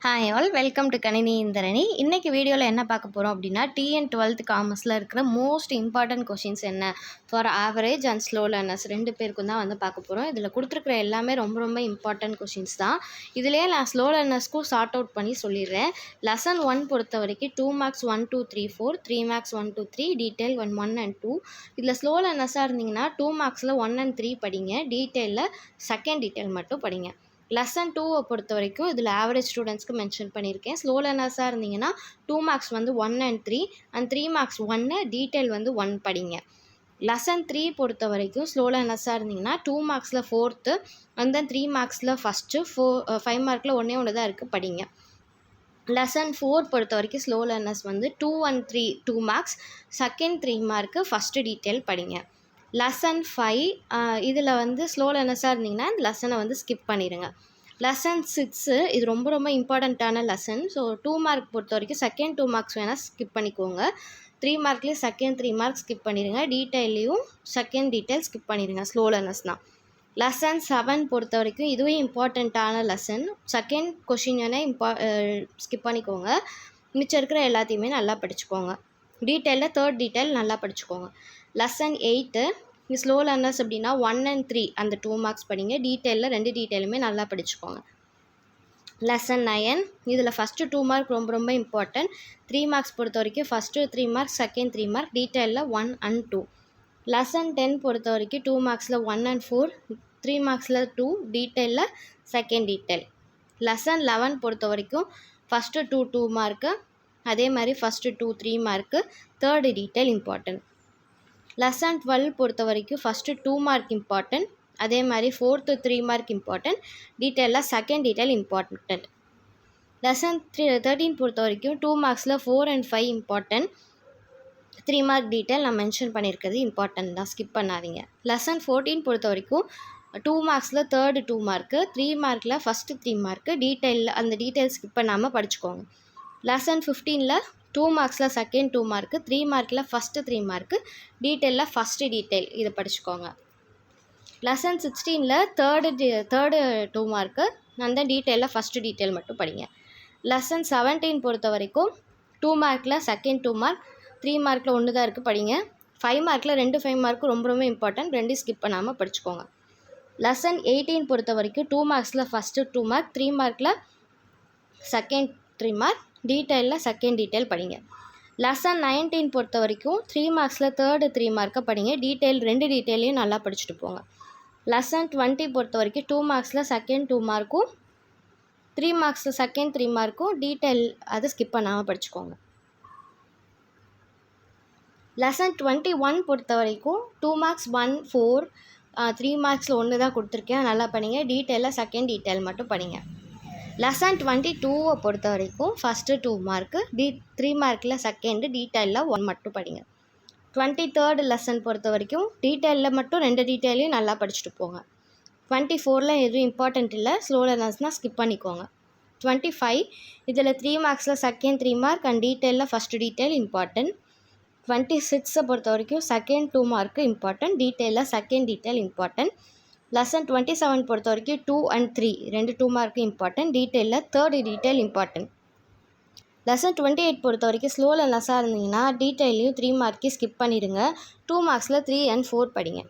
Hi all welcome to கணினி இந்திரணி. இன்றைக்கி வீடியோவில் என்ன பார்க்க போகிறோம் அப்படின்னா டிஎன் 12th காமர்ஸில் இருக்கிற மோஸ்ட் இம்பார்ட்டன்ட் கொஷின்ஸ் என்ன for average and slow learners ரெண்டு பேருக்கும் தான் வந்து பார்க்க போகிறோம். இதில் கொடுத்துருக்குற எல்லாமே ரொம்ப இம்பார்ட்டன்ட் கொஷின்ஸ் தான். இதிலே நான் ஸ்லோ லேர்னர்ஸ்க்கும் சார்ட் அவுட் பண்ணி சொல்லிடுறேன். லெசன் 1 பொறுத்த வரைக்கும் 2 மார்க்ஸ் 1 2 3 4, 3 மார்க்ஸ் 1 2 3, டீட்டெயில் 1 and 2. இதில் ஸ்லோ லேர்னர்ஸாக இருந்தீங்கன்னா 2 மார்க்ஸில் 1 and 3 படிங்க, டீட்டெயிலில் செகண்ட் டீட்டெயில் மட்டும் படிங்க. லெசன் 2 பொறுத்த வரைக்கும் இதில் ஆவரேஜ் ஸ்டூடெண்ட்ஸ்க்கு மென்ஷன் பண்ணியிருக்கேன். ஸ்லோ லேர்னர்ஸாக இருந்தீங்கன்னா 2 மார்க்ஸ் வந்து 1 and 3 அண்ட் 3 மார்க்ஸ் 1, டீட்டெயில் வந்து 1 படிங்க. லெசன் 3 பொறுத்த வரைக்கும் ஸ்லோ லேர்னர்ஸாக இருந்தீங்கன்னா 2 மார்க்ஸில் 4th அண்ட் தென் 3 மார்க்ஸில் ஃபஸ்ட்டு 5 மார்க்கில் ஒன்று தான் இருக்குது, படிங்க. லெசன் 4 பொறுத்த வரைக்கும் ஸ்லோ லேர்னர்ஸ் வந்து 2 and 3 2 marks, second 3 mark, first detail படிங்க. லெசன் 5 இதில் வந்து ஸ்லோ லேர்னர்ஸாக இருந்தீங்கன்னா இந்த லெசனை வந்து ஸ்கிப் பண்ணிடுங்க. லெசன் 6 இது ரொம்ப இம்பார்ட்டண்ட்டான லெசன். ஸோ 2 மார்க் பொறுத்த வரைக்கும் செகண்ட் 2 மார்க்ஸ் வேணால் ஸ்கிப் பண்ணிக்கோங்க. 3 மார்க்லேயும் செகண்ட் 3 மார்க்ஸ் ஸ்கிப் பண்ணிடுங்க, டீட்டெயிலையும் செகண்ட் டீட்டெயில் ஸ்கிப் பண்ணிடுங்க. ஸ்லோ லேர்னர்ஸ் தான். லெசன் 7 பொறுத்த வரைக்கும் இதுவே இம்பார்ட்டண்ட்டான லெசன். செகண்ட் கொஷின் வேணால் ஸ்கிப் பண்ணிக்கோங்க, மிச்சம் இருக்கிற எல்லாத்தையுமே நல்லா படிச்சுக்கோங்க. டீட்டெயிலில் தேர்ட் டீட்டெயில் நல்லா படிச்சுக்கோங்க. லெசன் 8 ஸ்லோ லேர்னர்ஸ் அப்படின்னா 1 and 3 அந்த 2 மார்க்ஸ் படிங்க, டீட்டெயிலில் 2 டீட்டெயிலுமே நல்லா படிச்சுக்கோங்க. லெசன் 9 இதில் ஃபஸ்ட்டு 2 மார்க் ரொம்ப இம்பார்ட்டன்ட். 3 மார்க்ஸ் பொறுத்த வரைக்கும் ஃபஸ்ட்டு 3 மார்க்ஸ், செகண்ட் 3 மார்க், டீட்டெயிலில் 1 and 2. லெசன் 10 பொறுத்த வரைக்கும் 2 மார்க்ஸில் 1 and 4, 3 மார்க்ஸில் 2, டீட்டெயிலில் செகண்ட் டீட்டெயில். லெசன் 11 பொறுத்த வரைக்கும் ஃபஸ்ட்டு 2 மார்க்கு, அதே மாதிரி first 3 mark, third detail important. Lesson 12 பொறுத்த வரைக்கும் ஃபஸ்ட்டு 2 மார்க் இம்பார்ட்டன்ட், அதே மாதிரி 4th 3 மார்க் இம்பார்ட்டன்ட், டீட்டெயிலில் செகண்ட் டீட்டெயில் இம்பார்ட்டன்ட். லெசன் 13 பொறுத்த வரைக்கும் 2 மார்க்ஸில் 4 and 5 இம்பார்ட்டன்ட், 3 மார்க் டீட்டெயில் நான் மென்ஷன் பண்ணியிருக்கிறது இம்பார்ட்டன்ட் தான், ஸ்கிப் பண்ணாதீங்க. லெசன் 14 பொறுத்த வரைக்கும் 2 மார்க்ஸில் தேர்டு 2 மார்க்கு, 3 மார்க்கில் ஃபஸ்ட்டு 3 மார்க்கு, டீட்டெயிலில் அந்த டீட்டெயில் ஸ்கிப் பண்ணாமல் படிச்சுக்கோங்க. லெசன் 15 2 மார்க்ஸில் செகண்ட் 2 மார்க்கு, 3 மார்க்கில் ஃபஸ்ட்டு 3 மார்க்கு, டீட்டெயிலில் ஃபஸ்ட்டு டீட்டெயில் இதை படிச்சுக்கோங்க. லெசன் 16 தேர்டு 2 மார்க்கு, அந்த டீட்டெயிலில் ஃபஸ்ட்டு டீட்டெயில் மட்டும் படிங்க. லெசன் 17 பொறுத்த வரைக்கும் 2 மார்க்கில் செகண்ட் 2 மார்க், 3 மார்க்கில் ஒன்று தான் இருக்குது, படிங்க. 5 மார்க்கில் 5 மார்க்கு ரொம்ப இம்பார்ட்டன்ட், 2 ஸ்கிப் பண்ணாமல் படிச்சுக்கோங்க. லெசன் 18 பொறுத்த வரைக்கும் 2 மார்க்ஸில் ஃபஸ்ட்டு 2 மார்க், 3 மார்க்கில் செகண்ட் 3 மார்க், டீட்டெயிலில் செகண்ட் டீட்டெயில் படிங்க. லெசன் 19 பொறுத்த வரைக்கும் 3 மார்க்ஸில் தேர்டு 3 மார்க்கை படிங்க, டீட்டெயில் 2 டீட்டெயிலையும் நல்லா படிச்சுட்டு போங்க. லெசன் 20 பொறுத்த வரைக்கும் 2 மார்க்ஸில் செகண்ட் 2 மார்க்கும், 3 மார்க்ஸில் செகண்ட் 3 மார்க்கும், டீட்டெயில் அதை ஸ்கிப் பண்ணாமல் படிச்சுக்கோங்க. லெசன் 21 பொறுத்த வரைக்கும் 2 மார்க்ஸ் 1 4, 3 மார்க்ஸில் ஒன்று தான் கொடுத்துருக்கேன், நல்லா படிங்க, டீட்டெயிலில் செகண்ட் டீட்டெயில் மட்டும் படிங்க. லெசன் 22 பொறுத்த வரைக்கும் ஃபஸ்ட்டு 2 மார்க்கு, 3 மார்க்கில் செகண்டு, டீட்டெயிலில் 1 மட்டும் படிங்க. 23rd லெசன் பொறுத்த வரைக்கும் டீட்டெயிலில் மட்டும் 2 டீட்டெயிலையும் நல்லா படிச்சுட்டு போங்க. 24 எதுவும் இம்பார்ட்டண்ட் இல்லை, ஸ்லோ லேர்னர்ஸ்னால் ஸ்கிப் பண்ணிக்கோங்க. 25 இதில் 3 மார்க்ஸில் செகண்ட் 3 மார்க் அண்ட் டீட்டெயிலில் ஃபஸ்ட்டு டீட்டெயில் இம்பார்ட்டன்ட். 26 பொறுத்த வரைக்கும் செகண்ட் 2 மார்க்கு இம்பார்ட்டன்ட், டீட்டெயிலில் செகண்ட் டீட்டெயில் இம்பார்ட்டன்ட். லெசன் 27 பொறுத்த வரைக்கும் 2 and 3 2 மார்க்கு இம்பார்ட்டன்ட், டீட்டெயிலில் தேர்டு டீட்டெயில் இம்பார்ட்டன்ட். லெசன் 28 பொறுத்த வரைக்கும் ஸ்லோ லேர்னர்ஸாக இருந்தீங்கன்னா டீட்டெயிலையும் 3 மார்க்கையும் ஸ்கிப் பண்ணிடுங்க. 2 மார்க்ஸில் 3 and 4 படிங்க.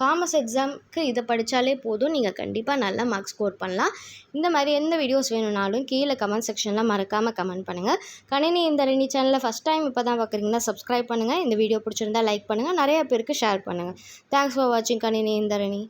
காமர்ஸ் எக்ஸாமுக்கு இதை படித்தாலே போதும், நீங்கள் கண்டிப்பாக நல்ல மார்க்ஸ் ஸ்கோர் பண்ணலாம். இந்த மாதிரி எந்த வீடியோஸ் வேணும்னாலும் கீழே கமெண்ட் செக்ஷனில் மறக்காமல் கமெண்ட் பண்ணுங்கள். கணினி இந்திரணி சேனலில் ஃபஸ்ட் டைம் இப்போ தான் பார்க்குறீங்கன்னா சப்ஸ்கிரைப் பண்ணுங்கள். இந்த வீடியோ பிடிச்சிருந்தா லைக் பண்ணுங்கள், நிறைய பேருக்கு ஷேர் பண்ணுங்கள். தேங்க்ஸ் ஃபார் வாட்சிங் கணினி இந்திரணி.